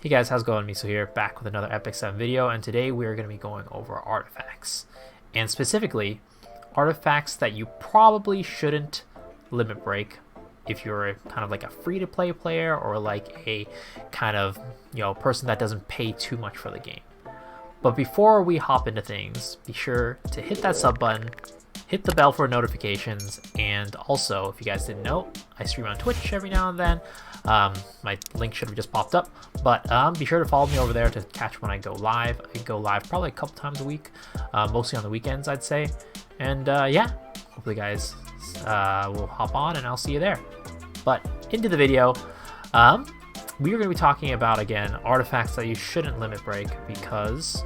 Hey guys, how's it going? Miso here, back with another Epic 7 video, and today we are going to be going over artifacts. And specifically, artifacts that you probably shouldn't limit break if you're kind of like a free-to-play player or like a kind of, person that doesn't pay too much for the game. But before we hop into things, be sure to hit that sub button, hit the bell for notifications, and also, if you guys didn't know, I stream on Twitch every now and then. My link should have just popped up, but be sure to follow me over there to catch when I go live. I go live probably a couple times a week, mostly on the weekends, I'd say. And yeah, hopefully guys will hop on and I'll see you there. But into the video, we are going to be talking about, again, artifacts that you shouldn't limit break because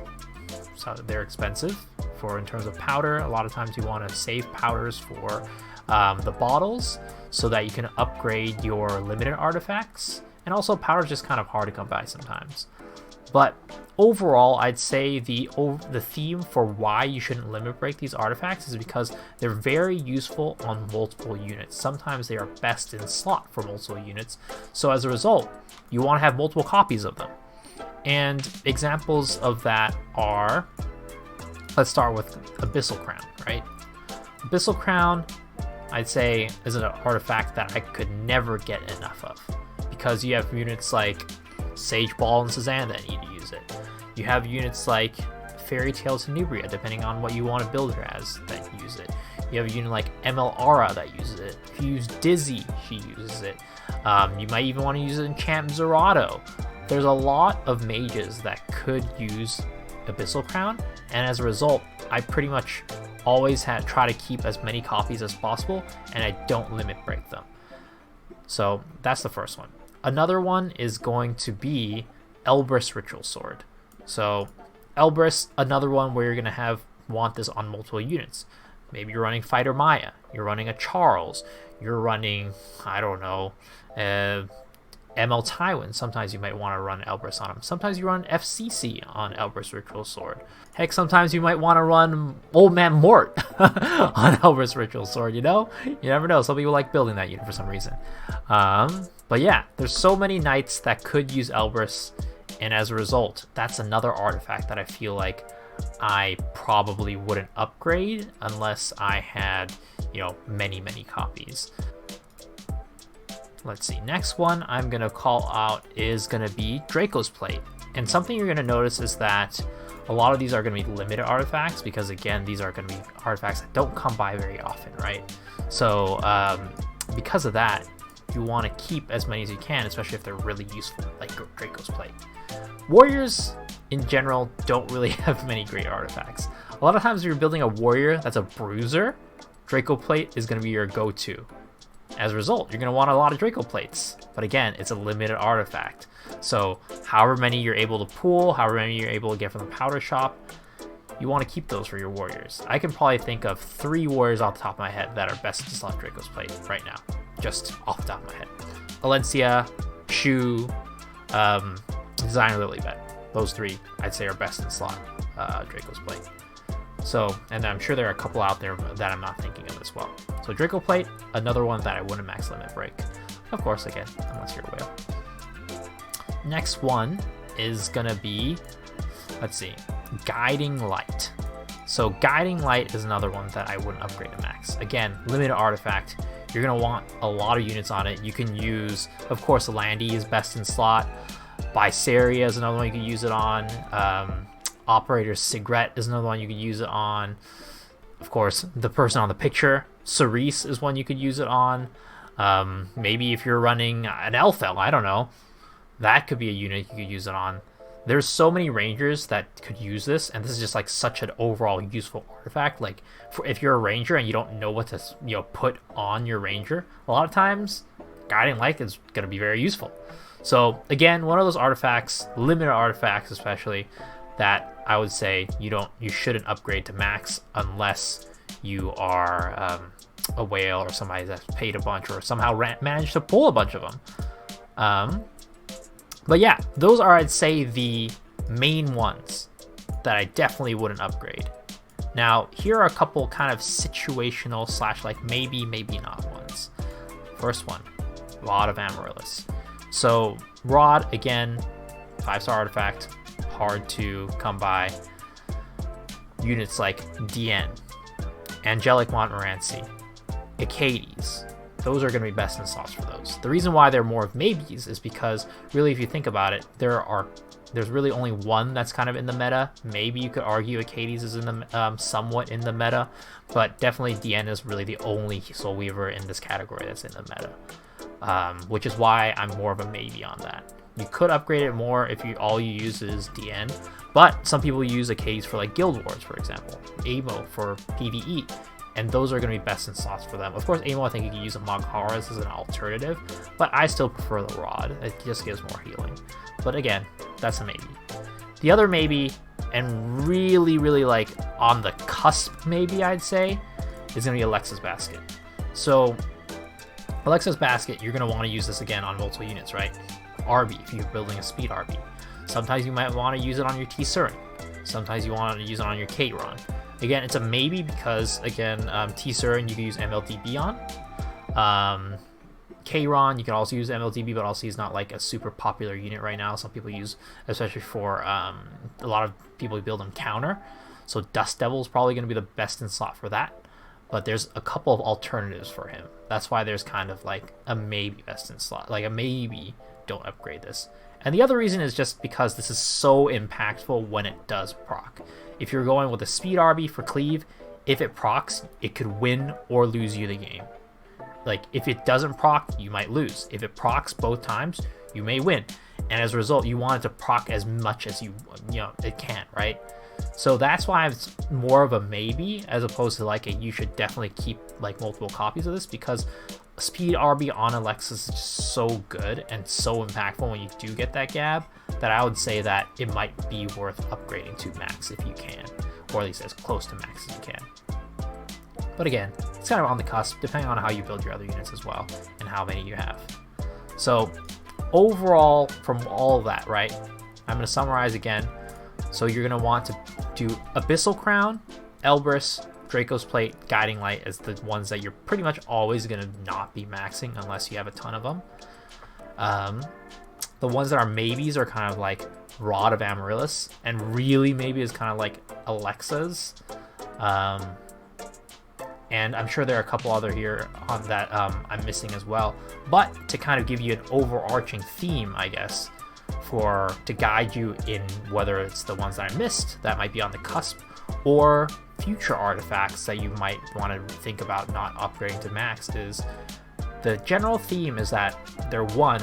they're expensive. In terms of powder, a lot of times you want to save powders for the bottles so that you can upgrade your limited artifacts, and also powder's just kind of hard to come by sometimes. But overall, I'd say the theme for why you shouldn't limit break these artifacts is because they're very useful on multiple units. Sometimes they are best in slot for multiple units, so as a result you want to have multiple copies of them. And examples of that are, let's start with Abyssal Crown, right? Abyssal Crown, I'd say, is an artifact that I could never get enough of, because you have units like Sage Ball and Suzanne that need to use it. You have units like Fairy Tale Tenebria, depending on what you want to build her as, that use it. You have a unit like ML Aura that uses it. If you use Dizzy, she uses it. You might even want to use it in Champ Zerato. There's a lot of mages that could use Abyssal Crown, and as a result, I pretty much always try to keep as many copies as possible, and I don't limit break them. So that's the first one. Another one is going to be Elbris Ritual Sword. So Elbris, another one where you're going to want this on multiple units. Maybe you're running Fighter Maya, you're running a Charles, you're running, I don't know, ML Tywin. Sometimes you might want to run Elbris on him. Sometimes you run FCC on Elbris Ritual Sword. Heck, sometimes you might want to run Old Man Mort on Elbris Ritual Sword, you know? You never know. Some people like building that unit for some reason. But yeah, there's so many knights that could use Elbris, and as a result, that's another artifact that I feel like I probably wouldn't upgrade unless I had, many copies. Let's see, next one I'm going to call out is going to be Draco's Plate. And something you're going to notice is that a lot of these are going to be limited artifacts because, again, these are going to be artifacts that don't come by very often, right? So because of that, you want to keep as many as you can, especially if they're really useful, like Draco's Plate. Warriors, in general, don't really have many great artifacts. A lot of times if you're building a warrior that's a bruiser, Draco Plate is going to be your go-to. As a result, you're going to want a lot of Draco Plates. But again, it's a limited artifact. So however many you're able to pool, however many you're able to get from the powder shop, you want to keep those for your warriors. I can probably think of 3 warriors off the top of my head that are best to slot Draco's Plate right now. Just off the top of my head. Alencia, Shu, Designer Lilybet. Those 3, I'd say, are best in slot Draco's Plate. So, and I'm sure there are a couple out there that I'm not thinking of as well. So Draco Plate, another one that I wouldn't max limit break. Of course, again, unless you're a whale. Next one is gonna be, let's see, Guiding Light. So Guiding Light is another one that I wouldn't upgrade to max. Again, limited artifact. You're gonna want a lot of units on it. You can use, of course, Landy is best in slot. Bisaria is another one you can use it on. Operator Sigret is another one you could use it on. Of course, the person on the picture, Cerise, is one you could use it on. Maybe if you're running an Elfel, I don't know, that could be a unit you could use it on. There's so many rangers that could use this, and this is just like such an overall useful artifact. Like, if you're a ranger and you don't know what to put on your ranger, a lot of times Guiding Light is going to be very useful. So again, one of those artifacts, limited artifacts especially, that I would say you shouldn't upgrade to max unless you are a whale or somebody that's paid a bunch or somehow managed to pull a bunch of them. But yeah, those are, I'd say, the main ones that I definitely wouldn't upgrade. Now, here are a couple kind of situational / like maybe not ones. First one, Rod of Amaryllis. So Rod, again, 5-star artifact, hard to come by. Units like DN, Angelic Montmorency, Acades, those are going to be best in slots for those. The reason why they're more of maybes is because really, if you think about it, there's really only one that's kind of in the meta. Maybe you could argue Acades is in the somewhat in the meta, but definitely DN is really the only Soul Weaver in this category that's in the meta, which is why I'm more of a maybe on that. You could upgrade it more if all you use is DN, but some people use Acades for like Guild Wars, for example, Amo for PvE, and those are going to be best in slots for them. Of course, Amo, I think you can use a Magharas as an alternative, but I still prefer the Rod. It just gives more healing. But again, that's a maybe. The other maybe, and really, really like on the cusp maybe, I'd say, is going to be Alexa's Basket. So Alexa's Basket, you're going to want to use this again on multiple units, right? RB, if you're building a speed RB. Sometimes you might want to use it on your T-Surin. Sometimes you want to use it on your K-Ron. Again, it's a maybe because, again, T-Surin you can use MLDB on. K-Ron you can also use MLDB, but also he's not like a super popular unit right now. Some people use, especially for a lot of people build him counter. So Dust Devil is probably going to be the best in slot for that. But there's a couple of alternatives for him. That's why there's kind of like a maybe best in slot, like a maybe don't upgrade this. And the other reason is just because this is so impactful when it does proc. If you're going with a speed RB for cleave, if it procs, it could win or lose you the game. Like if it doesn't proc, you might lose. If it procs both times, you may win. And as a result, you want it to proc as much as it can, right? So that's why it's more of a maybe as opposed to like a you should definitely keep like multiple copies of this, because speed RB on Alexis is just so good and so impactful when you do get that gab that I would say that it might be worth upgrading to max if you can, or at least as close to max as you can. But again, it's kind of on the cusp depending on how you build your other units as well and how many you have. So overall, from all of that, right, I'm going to summarize again. So you're going to want to do Abyssal Crown, Elbris, Draco's Plate, Guiding Light as the ones that you're pretty much always going to not be maxing unless you have a ton of them. The ones that are maybes are kind of like Rod of Amaryllis, and really maybe is kind of like Alexa's. And I'm sure there are a couple other here on that I'm missing as well. But to kind of give you an overarching theme, I guess, to guide you in whether it's the ones that I missed that might be on the cusp, or future artifacts that you might want to think about not upgrading to max, is the general theme is that they're one,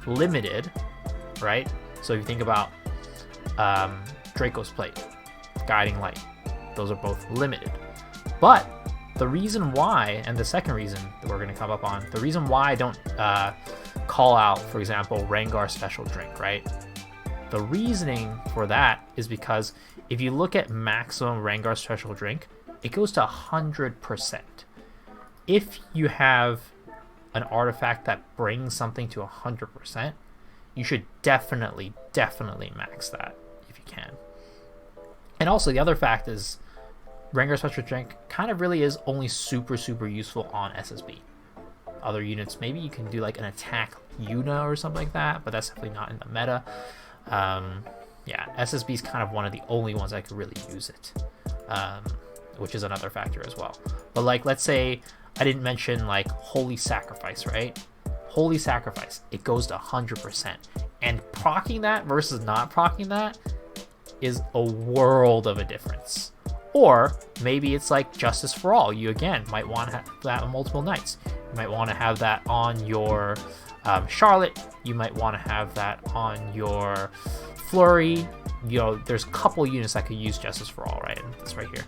limited, right? So if you think about Draco's Plate, Guiding Light, those are both limited. But the reason why, and the second reason that we're going to come up on, the reason why I don't call out, for example, Reingar Special Drink, right? The reasoning for that is because if you look at maximum Reingar Special Drink, it goes to 100%. If you have an artifact that brings something to 100%, you should definitely max that if you can. And also the other fact is Reingar Special Drink kind of really is only super useful on SSB. Other units, maybe you can do like an attack Yuna or something like that, but that's definitely not in the meta. Yeah, SSB is kind of one of the only ones that could really use it, which is another factor as well. But like, let's say I didn't mention like Holy Sacrifice, right? Holy Sacrifice, it goes to 100%, and proccing that versus not proccing that is a world of a difference. Or maybe it's like Justice for All. You again might want to have that on multiple nights. You might want to have that on your Charlotte. You might want to have that on your Flurry. You know, there's a couple units that could use Justice for All, right? And that's right here.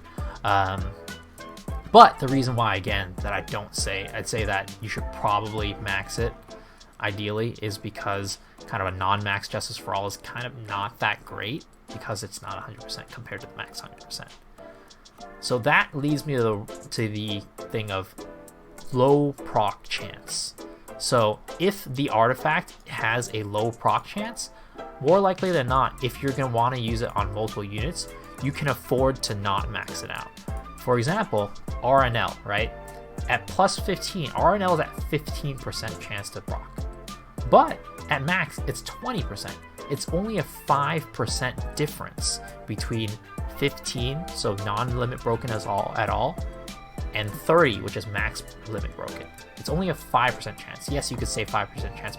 But the reason why, again, that I don't say, I'd say that you should probably max it, ideally, is because kind of a non-max Justice for All is kind of not that great because it's not 100% compared to the max 100%. So that leads me to the thing of low proc chance. So if the artifact has a low proc chance, more likely than not, if you're going to want to use it on multiple units, you can afford to not max it out. For example, RNL, right? At plus 15, RNL is at 15% chance to proc. But at max, it's 20%. it's only a 5% difference between 15, so non-limit broken at all, and 30, which is max limit broken. It's only a 5% chance. Yes, you could say 5% chance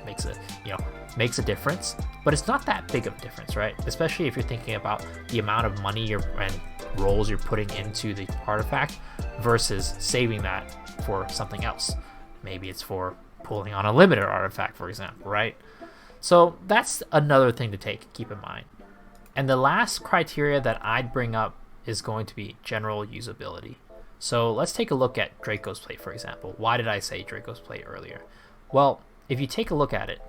makes a difference, but it's not that big of a difference, right? Especially if you're thinking about the amount of money and rolls you're putting into the artifact versus saving that for something else. Maybe it's for pulling on a limited artifact, for example, right? So that's another thing to keep in mind. And the last criteria that I'd bring up is going to be general usability. So let's take a look at Draco's Plate, for example. Why did I say Draco's Plate earlier? Well, if you take a look at it,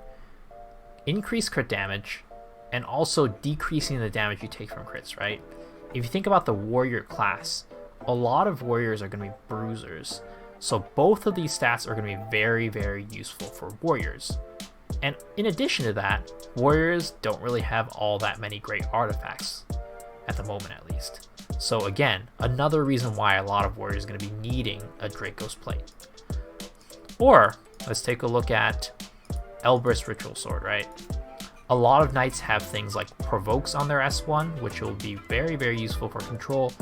increased crit damage and also decreasing the damage you take from crits, right? If you think about the warrior class, a lot of warriors are going to be bruisers. So both of these stats are going to be very, very useful for warriors. And in addition to that, warriors don't really have all that many great artifacts, at the moment at least. So again, another reason why a lot of warriors are going to be needing a Draco's Plate. Or let's take a look at Elbris Ritual Sword, right? A lot of knights have things like provokes on their S1, which will be very, very useful for control.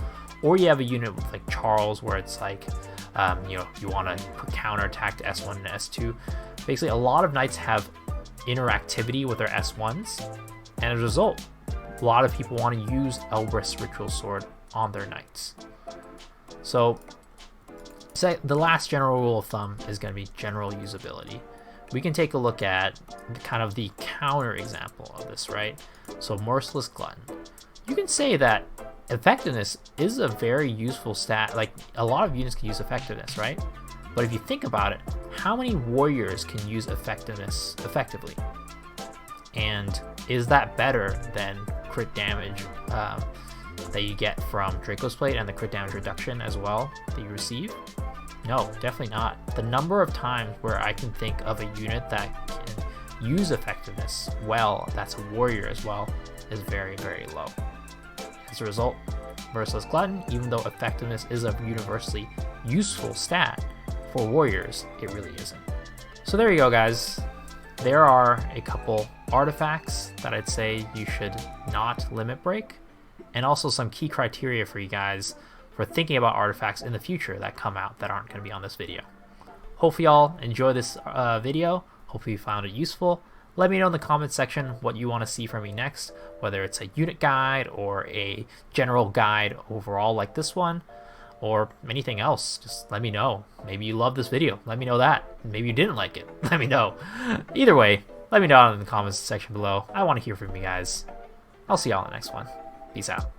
Or you have a unit with like Charles, where it's like, you want to counterattack to S1 and S2. Basically, a lot of knights have interactivity with their S1s, and as a result, a lot of people want to use Elbris Ritual Sword on their knights. So the last general rule of thumb is going to be general usability. We can take a look at kind of the counter example of this, right? So Merciless Glutton. You can say that effectiveness is a very useful stat. Like, a lot of units can use effectiveness, right? But if you think about it, how many warriors can use effectiveness effectively? And is that better than crit damage that you get from Draco's Plate and the crit damage reduction as well that you receive? No, definitely not. The number of times where I can think of a unit that can use effectiveness well, that's a warrior as well, is very, very low. As a result, Merciless Glutton, even though effectiveness is a universally useful stat, for warriors, it really isn't. So there you go, guys. There are a couple artifacts that I'd say you should not limit break, and also some key criteria for you guys for thinking about artifacts in the future that come out that aren't going to be on this video. Hopefully y'all enjoy this video. Hopefully you found it useful. Let me know in the comments section what you want to see from me next, whether it's a unit guide or a general guide overall like this one, or anything else. Just let me know. Maybe you love this video. Let me know that. Maybe you didn't like it. Let me know. Either way, let me know in the comments section below. I want to hear from you guys. I'll see y'all in the next one. Peace out.